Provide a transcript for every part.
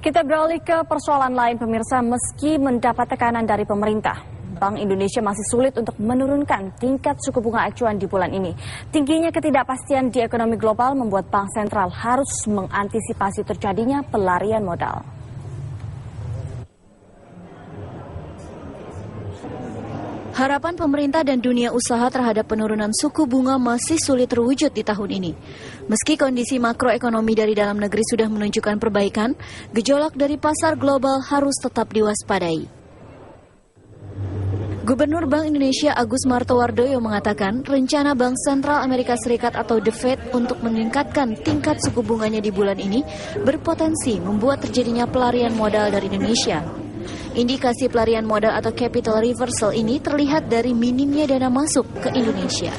Kita beralih ke persoalan lain pemirsa, meski mendapat tekanan dari pemerintah, Bank Indonesia masih sulit untuk menurunkan tingkat suku bunga acuan di bulan ini. Tingginya ketidakpastian di ekonomi global membuat Bank Sentral harus mengantisipasi terjadinya pelarian modal. Harapan pemerintah dan dunia usaha terhadap penurunan suku bunga masih sulit terwujud di tahun ini. Meski kondisi makroekonomi dari dalam negeri sudah menunjukkan perbaikan, gejolak dari pasar global harus tetap diwaspadai. Gubernur Bank Indonesia Agus Martowardoyo mengatakan rencana Bank Sentral Amerika Serikat atau The Fed untuk meningkatkan tingkat suku bunganya di bulan ini berpotensi membuat terjadinya pelarian modal dari Indonesia. Indikasi pelarian modal atau capital reversal ini terlihat dari minimnya dana masuk ke Indonesia.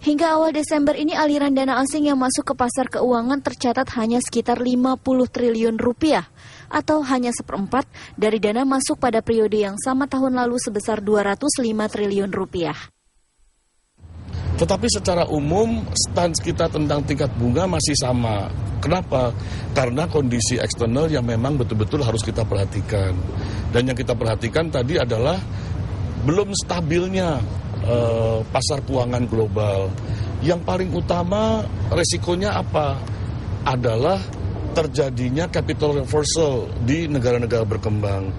Hingga awal Desember ini aliran dana asing yang masuk ke pasar keuangan tercatat hanya sekitar 50 triliun rupiah atau hanya seperempat dari dana masuk pada periode yang sama tahun lalu sebesar 205 triliun rupiah. Tetapi secara umum stans kita tentang tingkat bunga masih sama. Kenapa? Karena kondisi eksternal yang memang betul-betul harus kita perhatikan. Dan yang kita perhatikan tadi adalah belum stabilnya pasar keuangan global. Yang paling utama resikonya apa? Adalah terjadinya capital reversal di negara-negara berkembang.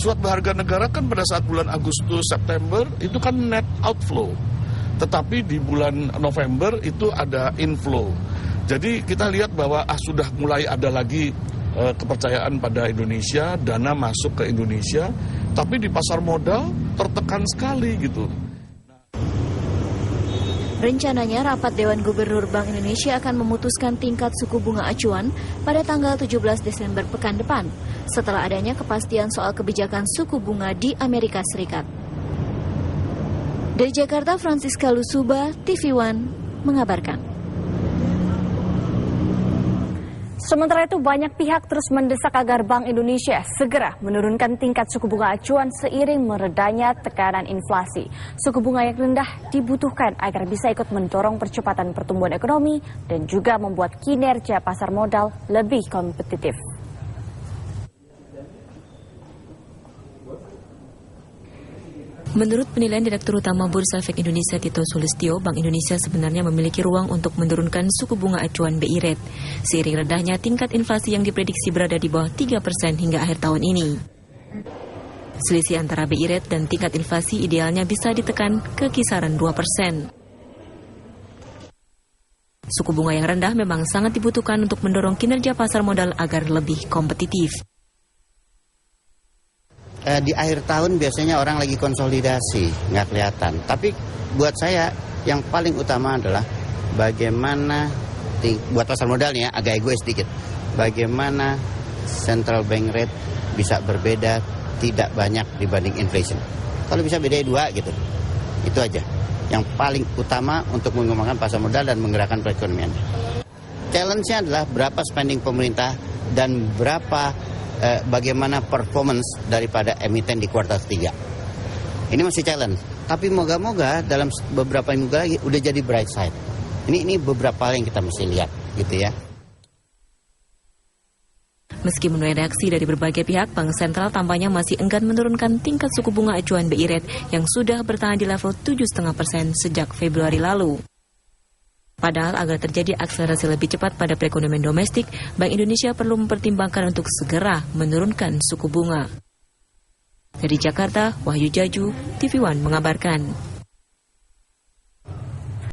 Surat berharga negara kan pada saat bulan Agustus, September itu kan net outflow. Tetapi di bulan November itu ada inflow. Jadi kita lihat bahwa sudah mulai ada lagi kepercayaan pada Indonesia, dana masuk ke Indonesia, tapi di pasar modal tertekan sekali gitu. Rencananya rapat Dewan Gubernur Bank Indonesia akan memutuskan tingkat suku bunga acuan pada tanggal 17 Desember pekan depan, setelah adanya kepastian soal kebijakan suku bunga di Amerika Serikat. Dari Jakarta, Francisca Lusuba, TV One, mengabarkan. Sementara itu banyak pihak terus mendesak agar Bank Indonesia segera menurunkan tingkat suku bunga acuan seiring meredanya tekanan inflasi. Suku bunga yang rendah dibutuhkan agar bisa ikut mendorong percepatan pertumbuhan ekonomi dan juga membuat kinerja pasar modal lebih kompetitif. Menurut penilaian Direktur Utama Bursa Efek Indonesia Tito Sulistyo, Bank Indonesia sebenarnya memiliki ruang untuk menurunkan suku bunga acuan BI Rate. Seiring rendahnya tingkat inflasi yang diprediksi berada di bawah 3% hingga akhir tahun ini. Selisih antara BI Rate dan tingkat inflasi idealnya bisa ditekan ke kisaran 2%. Suku bunga yang rendah memang sangat dibutuhkan untuk mendorong kinerja pasar modal agar lebih kompetitif. Di akhir tahun biasanya orang lagi konsolidasi, nggak kelihatan. Tapi buat saya yang paling utama adalah bagaimana, buat pasar modal nih ya, agak egois sedikit. Bagaimana central bank rate bisa berbeda tidak banyak dibanding inflation. Kalau bisa beda 2 gitu, itu aja. Yang paling utama untuk mengembangkan pasar modal dan menggerakkan perekonomian. Challenge-nya adalah berapa spending pemerintah dan bagaimana performance daripada emiten di kuartal 3. Ini masih challenge. Tapi moga-moga dalam beberapa minggu lagi udah jadi bright side. Ini beberapa hal yang kita mesti lihat gitu ya. Meski menuai reaksi dari berbagai pihak, Bank Sentral tampaknya masih enggan menurunkan tingkat suku bunga acuan BI Rate yang sudah bertahan di level 7,5% sejak Februari lalu. Padahal agar terjadi akselerasi lebih cepat pada perekonomian domestik, Bank Indonesia perlu mempertimbangkan untuk segera menurunkan suku bunga. Dari Jakarta, Wahyu Jaju, TV One mengabarkan.